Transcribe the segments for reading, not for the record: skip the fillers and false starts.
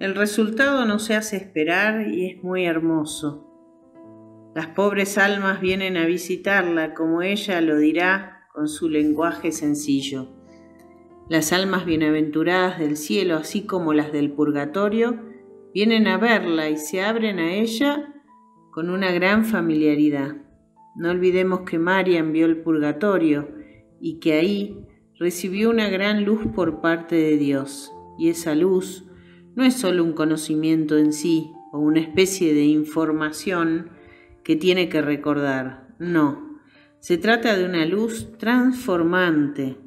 El resultado no se hace esperar y es muy hermoso. Las pobres almas vienen a visitarla, como ella lo dirá con su lenguaje sencillo. Las almas bienaventuradas del cielo, así como las del purgatorio, vienen a verla y se abren a ella con una gran familiaridad. No olvidemos que Mariam vio el purgatorio y que ahí recibió una gran luz por parte de Dios. Y esa luz no es solo un conocimiento en sí o una especie de información que tiene que recordar. No, se trata de una luz transformante.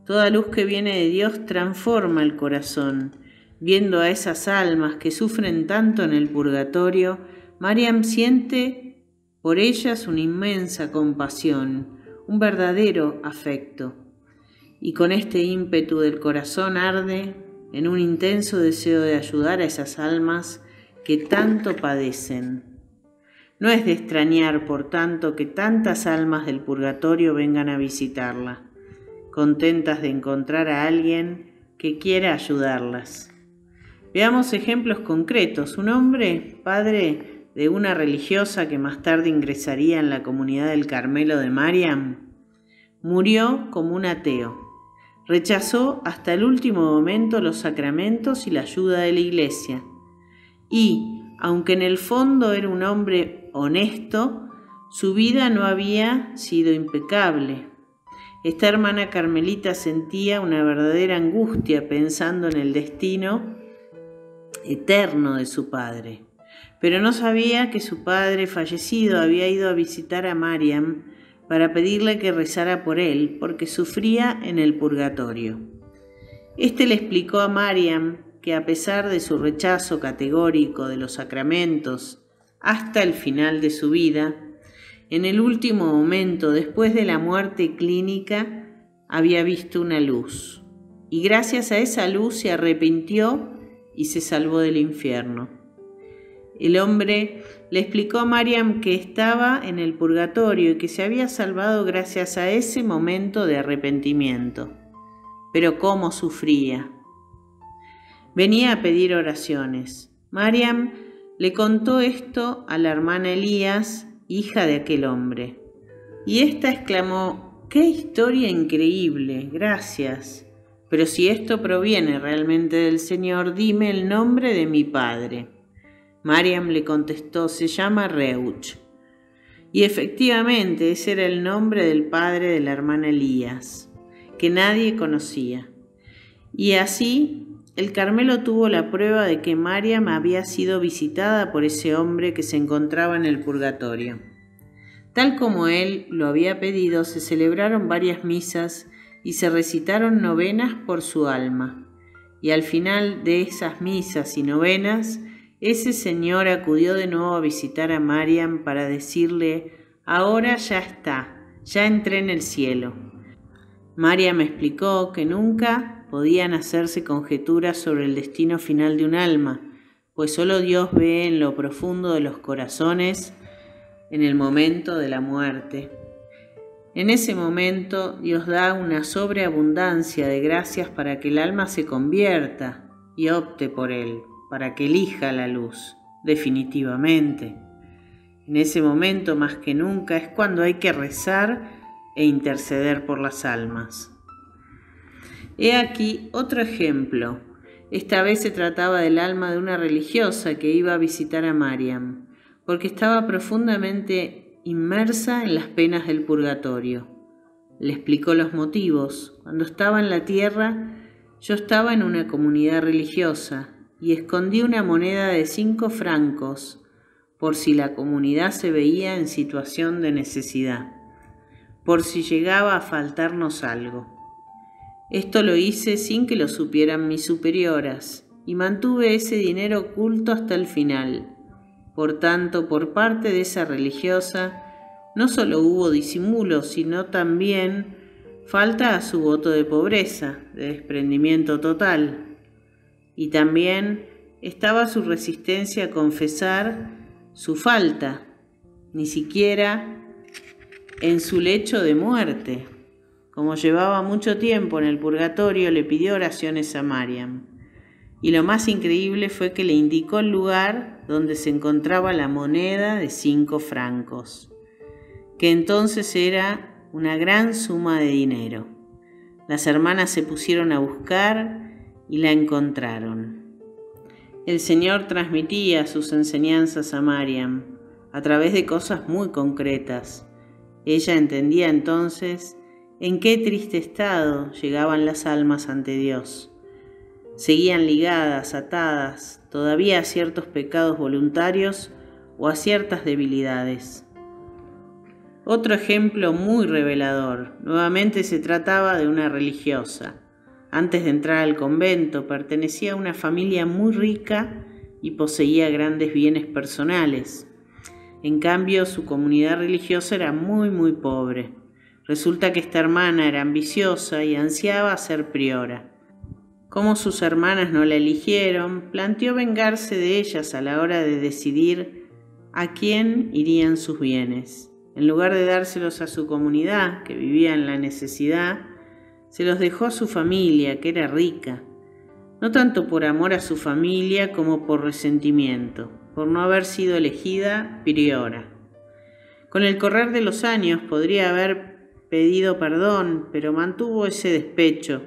Toda luz que viene de Dios transforma el corazón. Viendo a esas almas que sufren tanto en el purgatorio, Mariam siente por ellas una inmensa compasión, un verdadero afecto. Y con este ímpetu del corazón arde en un intenso deseo de ayudar a esas almas que tanto padecen. No es de extrañar, por tanto, que tantas almas del purgatorio vengan a visitarla, contentas de encontrar a alguien que quiera ayudarlas. Veamos ejemplos concretos. Un hombre, padre de una religiosa que más tarde ingresaría en la comunidad del Carmelo de Mariam, murió como un ateo. Rechazó hasta el último momento los sacramentos y la ayuda de la iglesia. Y, aunque en el fondo era un hombre honesto, su vida no había sido impecable. Esta hermana carmelita sentía una verdadera angustia pensando en el destino eterno de su padre, pero no sabía que su padre fallecido había ido a visitar a Mariam para pedirle que rezara por él, porque sufría en el purgatorio. Este le explicó a Mariam que a pesar de su rechazo categórico de los sacramentos hasta el final de su vida, en el último momento, después de la muerte clínica, había visto una luz, y gracias a esa luz se arrepintió y se salvó del infierno. El hombre le explicó a Mariam que estaba en el purgatorio y que se había salvado gracias a ese momento de arrepentimiento. Pero cómo sufría. Venía a pedir oraciones. Mariam le contó esto a la hermana Elías, hija de aquel hombre. Y ésta exclamó: ¡qué historia increíble! Gracias. Pero si esto proviene realmente del Señor, dime el nombre de mi padre. Mariam le contestó: se llama Reuch. Y efectivamente ese era el nombre del padre de la hermana Elías, que nadie conocía. Y así el Carmelo tuvo la prueba de que Mariam había sido visitada por ese hombre que se encontraba en el purgatorio. Tal como él lo había pedido, se celebraron varias misas y se recitaron novenas por su alma. Y al final de esas misas y novenas, ese señor acudió de nuevo a visitar a Mariam para decirle: ahora ya está, ya entré en el cielo. Mariam explicó que nunca podían hacerse conjeturas sobre el destino final de un alma, pues solo Dios ve en lo profundo de los corazones en el momento de la muerte. En ese momento Dios da una sobreabundancia de gracias para que el alma se convierta y opte por Él, para que elija la luz, definitivamente. En ese momento, más que nunca, es cuando hay que rezar e interceder por las almas. He aquí otro ejemplo. Esta vez se trataba del alma de una religiosa que iba a visitar a Mariam, porque estaba profundamente inmersa en las penas del purgatorio. Le explicó los motivos. Cuando estaba en la tierra, yo estaba en una comunidad religiosa y escondí una moneda de 5 francos por si la comunidad se veía en situación de necesidad, por si llegaba a faltarnos algo. Esto lo hice sin que lo supieran mis superioras y mantuve ese dinero oculto hasta el final. Por tanto, por parte de esa religiosa, no solo hubo disimulo, sino también falta a su voto de pobreza, de desprendimiento total. Y también estaba su resistencia a confesar su falta, ni siquiera en su lecho de muerte. Como llevaba mucho tiempo en el purgatorio, le pidió oraciones a Mariam. y lo más increíble fue que le indicó el lugar donde se encontraba la moneda de 5 francos, que entonces era una gran suma de dinero. Las hermanas se pusieron a buscar y la encontraron. El Señor transmitía sus enseñanzas a Mariam a través de cosas muy concretas. Ella entendía entonces en qué triste estado llegaban las almas ante Dios. Seguían ligadas, atadas, todavía a ciertos pecados voluntarios o a ciertas debilidades. Otro ejemplo muy revelador. Nuevamente se trataba de una religiosa. Antes de entrar al convento, pertenecía a una familia muy rica y poseía grandes bienes personales. En cambio, su comunidad religiosa era muy pobre. Resulta que esta hermana era ambiciosa y ansiaba ser priora. Como sus hermanas no la eligieron, planteó vengarse de ellas a la hora de decidir a quién irían sus bienes. En lugar de dárselos a su comunidad, que vivía en la necesidad, se los dejó a su familia, que era rica, no tanto por amor a su familia como por resentimiento, por no haber sido elegida priora. Con el correr de los años podría haber pedido perdón, pero mantuvo ese despecho,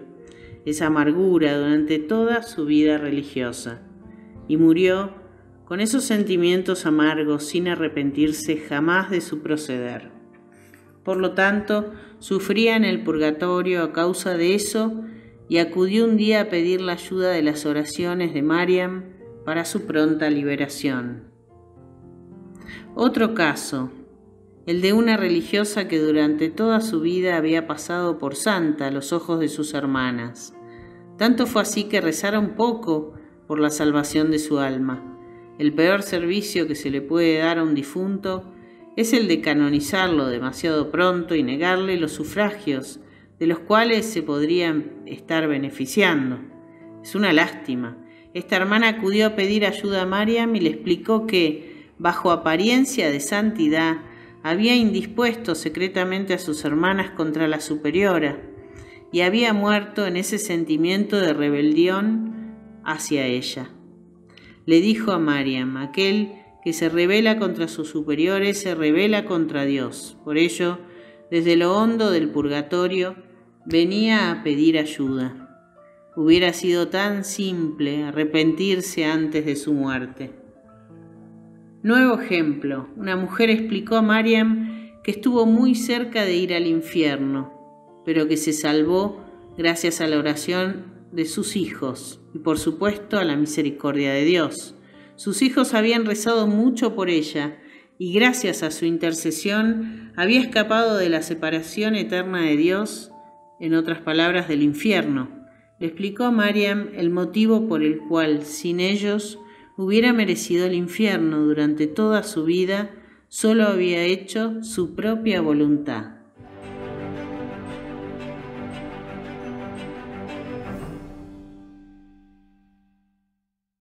esa amargura durante toda su vida religiosa, y murió con esos sentimientos amargos sin arrepentirse jamás de su proceder. Por lo tanto, sufría en el purgatorio a causa de eso y acudió un día a pedir la ayuda de las oraciones de Mariam para su pronta liberación. Otro caso, el de una religiosa que durante toda su vida había pasado por santa a los ojos de sus hermanas. Tanto fue así que rezaron poco por la salvación de su alma. El peor servicio que se le puede dar a un difunto es el de canonizarlo demasiado pronto y negarle los sufragios de los cuales se podrían estar beneficiando. Es una lástima. Esta hermana acudió a pedir ayuda a Mariam y le explicó que, bajo apariencia de santidad, había indispuesto secretamente a sus hermanas contra la superiora y había muerto en ese sentimiento de rebelión hacia ella. Le dijo a Mariam: aquel que se rebela contra sus superiores se rebela contra Dios. Por ello, desde lo hondo del purgatorio, venía a pedir ayuda. Hubiera sido tan simple arrepentirse antes de su muerte. Nuevo ejemplo. Una mujer explicó a Mariam que estuvo muy cerca de ir al infierno, pero que se salvó gracias a la oración de sus hijos y, por supuesto, a la misericordia de Dios. Sus hijos habían rezado mucho por ella y gracias a su intercesión había escapado de la separación eterna de Dios, en otras palabras, del infierno. Le explicó a Mariam el motivo por el cual, sin ellos, hubiera merecido el infierno durante toda su vida. Solo había hecho su propia voluntad.